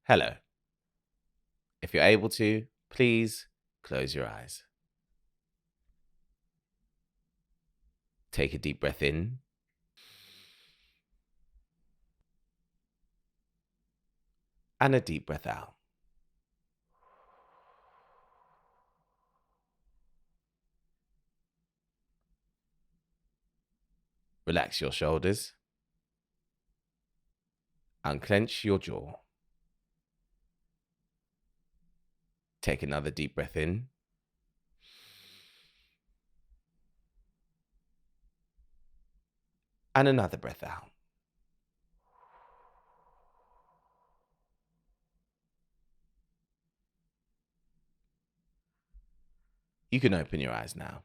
Hello. If you're able to, please close your eyes. Take a deep breath in and a deep breath out. Relax your shoulders. Unclench your jaw. Take another deep breath in and another breath out. You can open your eyes now.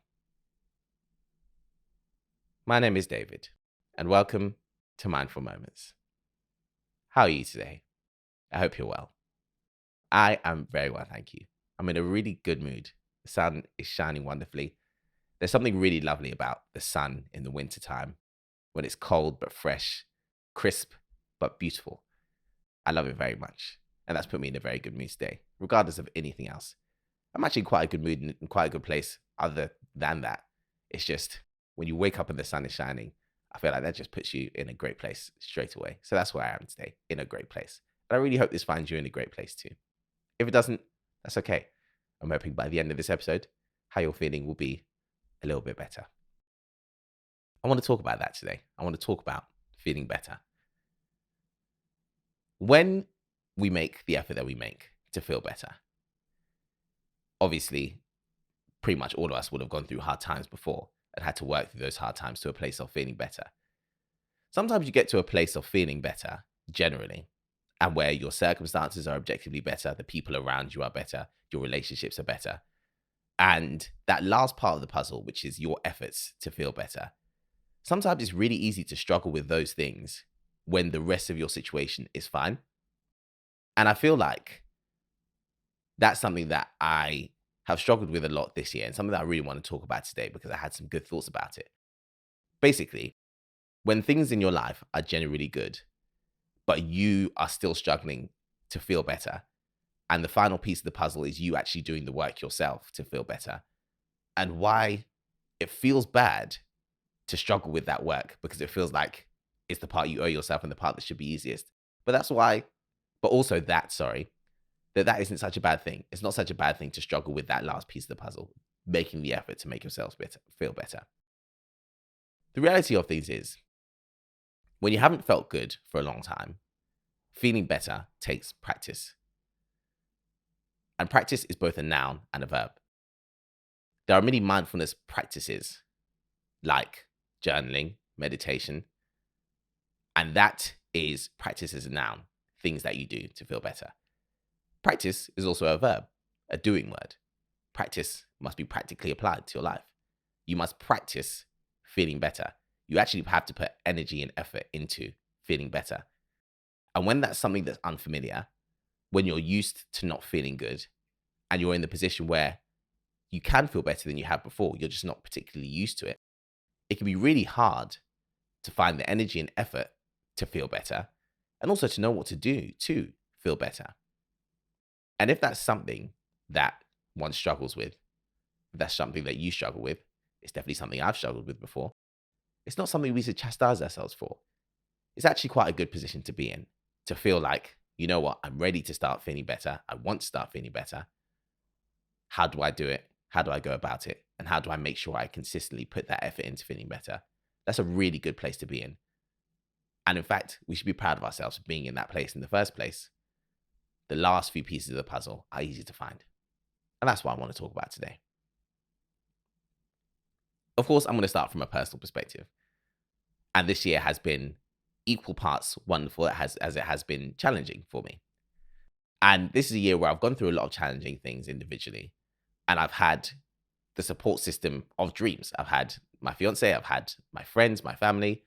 My name is David, and welcome to Mindful Moments. How are you today? I hope you're well. I am very well, thank you. I'm in a really good mood. The sun is shining wonderfully. There's something really lovely about the sun in the wintertime when it's cold but fresh, crisp but beautiful. I love it very much. And that's put me in a very good mood today, regardless of anything else. I'm actually in quite a good mood and in quite a good place other than that. It's just when you wake up and the sun is shining, I feel like that just puts you in a great place straight away. So that's where I am today, in a great place. And I really hope this finds you in a great place too. If it doesn't, that's okay. I'm hoping by the end of this episode, how you're feeling will be a little bit better. I want to talk about that today. I want to talk about feeling better. When we make the effort that we make to feel better, obviously, pretty much all of us would have gone through hard times before and had to work through those hard times to a place of feeling better. Sometimes you get to a place of feeling better generally, and where your circumstances are objectively better, the people around you are better, your relationships are better. And that last part of the puzzle, which is your efforts to feel better, sometimes it's really easy to struggle with those things when the rest of your situation is fine. And I feel like that's something that I have struggled with a lot this year and something that I really want to talk about today because I had some good thoughts about it. Basically, when things in your life are generally good, but you are still struggling to feel better, and the final piece of the puzzle is you actually doing the work yourself to feel better, and why it feels bad to struggle with that work because it feels like it's the part you owe yourself and the part that should be easiest. But that's why, but also that, that isn't such a bad thing. It's not such a bad thing to struggle with that last piece of the puzzle, making the effort to make yourselves feel better. The reality of things is, when you haven't felt good for a long time, feeling better takes practice. And practice is both a noun and a verb. There are many mindfulness practices like journaling, meditation, and that is practice as a noun, things that you do to feel better. Practice is also a verb, a doing word. Practice must be practically applied to your life. You must practice feeling better. You actually have to put energy and effort into feeling better. And when that's something that's unfamiliar, when you're used to not feeling good, and you're in the position where you can feel better than you have before, you're just not particularly used to it, it can be really hard to find the energy and effort to feel better, and also to know what to do to feel better. And if that's something that one struggles with, if that's something that you struggle with, it's definitely something I've struggled with before. It's not something we should chastise ourselves for. It's actually quite a good position to be in, to feel like, you know what, I'm ready to start feeling better. I want to start feeling better. How do I do it? How do I go about it? And how do I make sure I consistently put that effort into feeling better? That's a really good place to be in. And in fact, we should be proud of ourselves for being in that place in the first place. The last few pieces of the puzzle are easy to find. And that's what I want to talk about today. Of course, I'm going to start from a personal perspective. And this year has been equal parts wonderful as it has been challenging for me. And this is a year where I've gone through a lot of challenging things individually. And I've had the support system of dreams. I've had my fiance, I've had my friends, my family,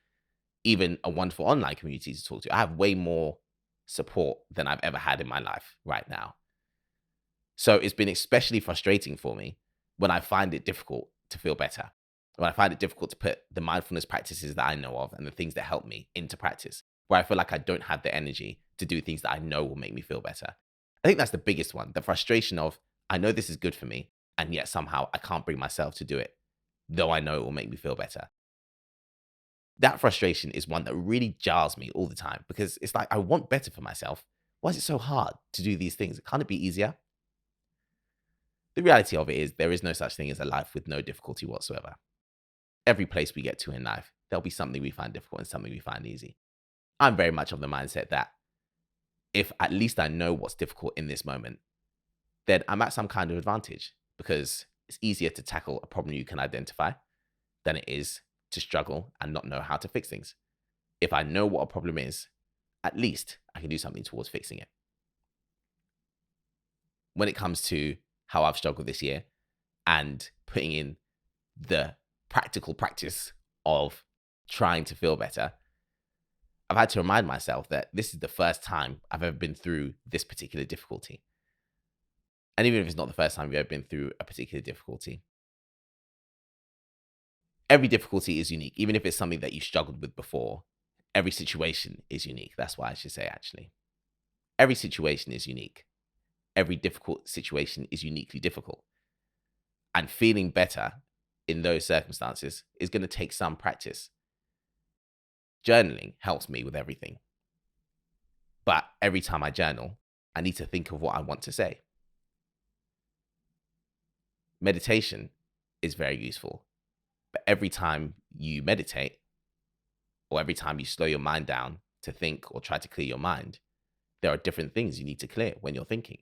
even a wonderful online community to talk to. I have way more support than I've ever had in my life right now. So it's been especially frustrating for me when I find it difficult to feel better, when I find it difficult to put the mindfulness practices that I know of and the things that help me into practice, where I feel like I don't have the energy to do things that I know will make me feel better. I think that's the biggest one. The frustration of, I know this is good for me, and yet somehow I can't bring myself to do it, though I know it will make me feel better. That frustration is one that really jars me all the time because it's like, I want better for myself. Why is it so hard to do these things? Can't it be easier? The reality of it is there is no such thing as a life with no difficulty whatsoever. Every place we get to in life, there'll be something we find difficult and something we find easy. I'm very much of the mindset that if at least I know what's difficult in this moment, then I'm at some kind of advantage because it's easier to tackle a problem you can identify than it is to struggle and not know how to fix things. If I know what a problem is, at least I can do something towards fixing it. When it comes to how I've struggled this year and putting in the practical practice of trying to feel better, I've had to remind myself that this is the first time I've ever been through this particular difficulty. And even if it's not the first time you've ever been through a particular difficulty, every difficulty is unique. Even if it's something that you struggled with before, every situation is unique. That's why I should say, actually. Every situation is unique. Every difficult situation is uniquely difficult. And feeling better in those circumstances is going to take some practice. Journaling helps me with everything. But every time I journal, I need to think of what I want to say. Meditation is very useful. But every time you meditate, or every time you slow your mind down to think or try to clear your mind, there are different things you need to clear when you're thinking.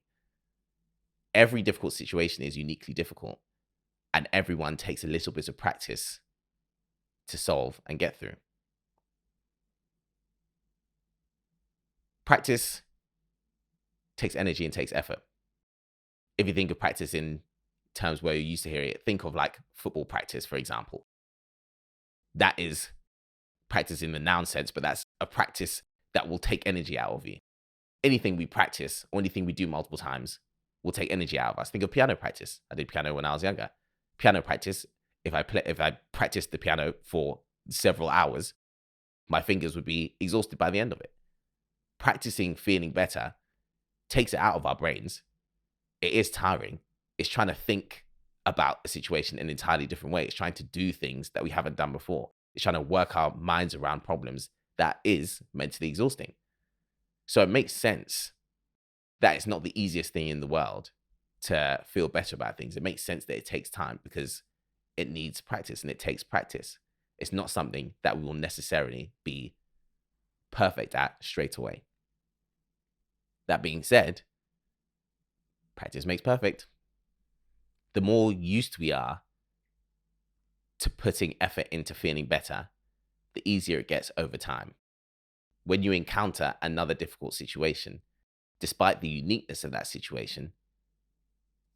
Every difficult situation is uniquely difficult, and everyone takes a little bit of practice to solve and get through. Practice takes energy and takes effort. If you think of practice in terms where you're used to hearing it, think of like football practice, for example. That is practice in the noun sense, but that's a practice that will take energy out of you. Anything we practice or anything we do multiple times will take energy out of us. Think of piano practice. I did piano when I was younger. Piano practice, if I practiced the piano for several hours, my fingers would be exhausted by the end of it. Practicing feeling better takes it out of our brains. It is tiring. It's trying to think about a situation in an entirely different way. It's trying to do things that we haven't done before. It's trying to work our minds around problems that is mentally exhausting. So it makes sense that it's not the easiest thing in the world to feel better about things. It makes sense that it takes time because it needs practice and it takes practice. It's not something that we will necessarily be perfect at straight away. That being said, practice makes perfect. The more used we are to putting effort into feeling better, the easier it gets over time. When you encounter another difficult situation, despite the uniqueness of that situation,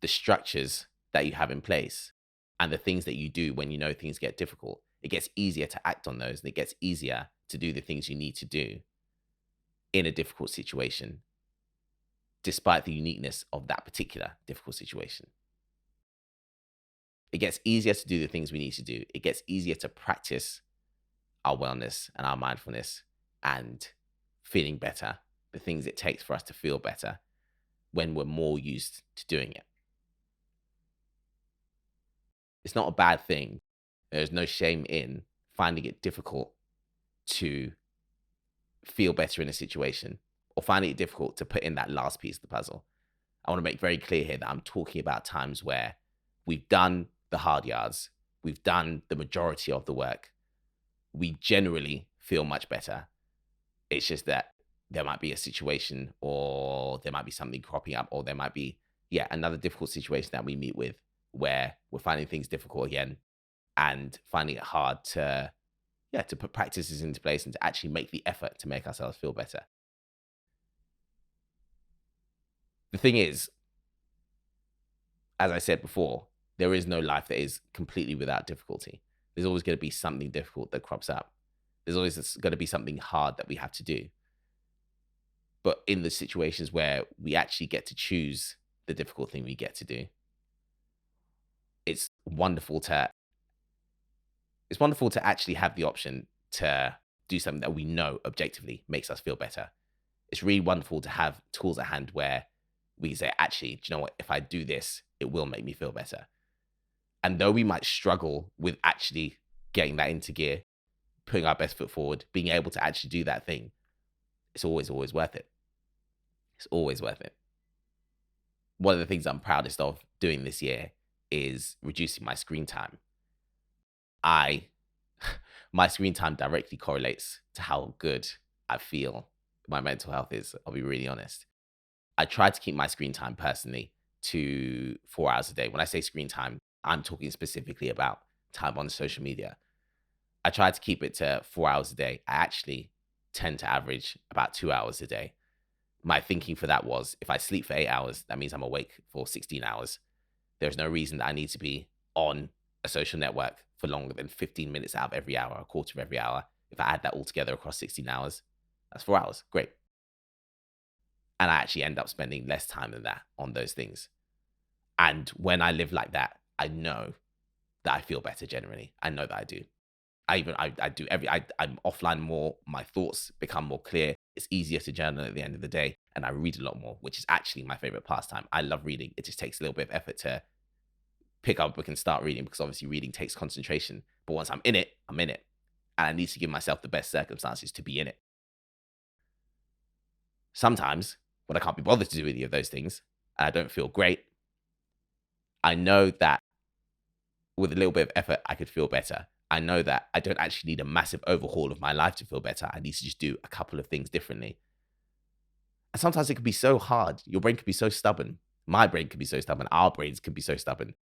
the structures that you have in place and the things that you do when you know things get difficult, it gets easier to act on those and it gets easier to do the things you need to do in a difficult situation, despite the uniqueness of that particular difficult situation. It gets easier to do the things we need to do. It gets easier to practice our wellness and our mindfulness and feeling better, the things it takes for us to feel better when we're more used to doing it. It's not a bad thing. There's no shame in finding it difficult to feel better in a situation or finding it difficult to put in that last piece of the puzzle. I want to make very clear here that I'm talking about times where we've done the hard yards, we've done the majority of the work, we generally feel much better. It's just that there might be a situation or there might be something cropping up or there might be, another difficult situation that we meet with where we're finding things difficult again and finding it hard to put practices into place and to actually make the effort to make ourselves feel better. The thing is, as I said before, there is no life that is completely without difficulty. There's always going to be something difficult that crops up. There's always going to be something hard that we have to do. But in the situations where we actually get to choose the difficult thing we get to do, it's wonderful to actually have the option to do something that we know objectively makes us feel better. it's really wonderful to have tools at hand where we can say, actually, do you know what? If I do this, it will make me feel better. And though we might struggle with actually getting that into gear, putting our best foot forward, being able to actually do that thing, it's always, always worth it. It's always worth it. One of the things I'm proudest of doing this year is reducing my screen time. I my screen time directly correlates to how good I feel my mental health is. I'll be really honest. I try to keep my screen time personally to 4 hours a day. When I say screen time, I'm talking specifically about time on social media. I try to keep it to 4 hours a day. I actually tend to average about 2 hours a day. My thinking for that was if I sleep for 8 hours, that means I'm awake for 16 hours. There's no reason that I need to be on a social network for longer than 15 minutes out of every hour, a quarter of every hour. If I add that all together across 16 hours, that's 4 hours. Great. And I actually end up spending less time than that on those things. And when I live like that, I know that I feel better generally. I know that I do. I'm offline more. My thoughts become more clear. It's easier to journal at the end of the day. And I read a lot more, which is actually my favorite pastime. I love reading. It just takes a little bit of effort to pick up a book and start reading because obviously reading takes concentration. But once I'm in it, I'm in it. And I need to give myself the best circumstances to be in it. Sometimes when I can't be bothered to do any of those things and I don't feel great, I know that with a little bit of effort, I could feel better. I know that I don't actually need a massive overhaul of my life to feel better. I need to just do a couple of things differently. And sometimes it can be so hard. Your brain can be so stubborn. My brain can be so stubborn. Our brains can be so stubborn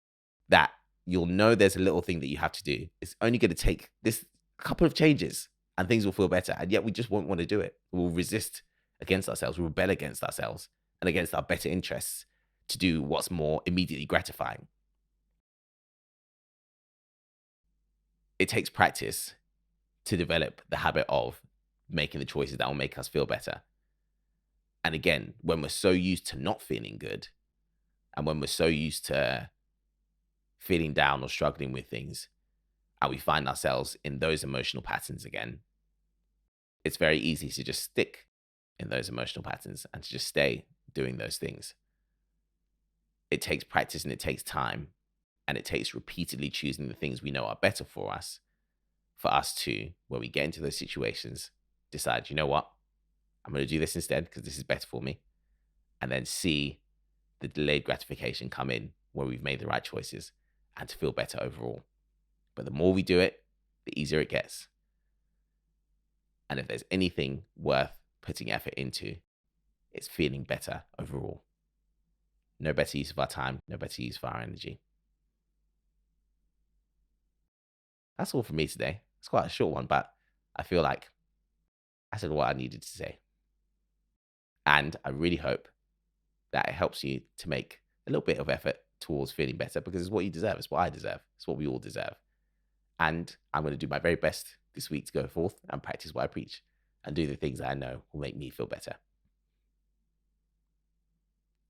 that you'll know there's a little thing that you have to do. It's only going to take this couple of changes and things will feel better. And yet we just won't want to do it. We'll resist against ourselves. We'll rebel against ourselves and against our better interests to do what's more immediately gratifying. It takes practice to develop the habit of making the choices that will make us feel better. And again, when we're so used to not feeling good, and when we're so used to feeling down or struggling with things, and we find ourselves in those emotional patterns again, it's very easy to just stick in those emotional patterns and to just stay doing those things. It takes practice and it takes time, and it takes repeatedly choosing the things we know are better for us to, when we get into those situations, decide, you know what, I'm going to do this instead because this is better for me. And then see the delayed gratification come in where we've made the right choices and to feel better overall. But the more we do it, the easier it gets. And if there's anything worth putting effort into, it's feeling better overall. No better use of our time, no better use of our energy. That's all from me today. It's quite a short one, but I feel like I said what I needed to say. And I really hope that it helps you to make a little bit of effort towards feeling better because it's what you deserve. It's what I deserve. It's what we all deserve. And I'm going to do my very best this week to go forth and practice what I preach and do the things that I know will make me feel better.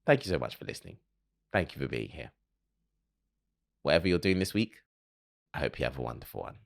Thank you so much for listening. Thank you for being here. Whatever you're doing this week, I hope you have a wonderful one.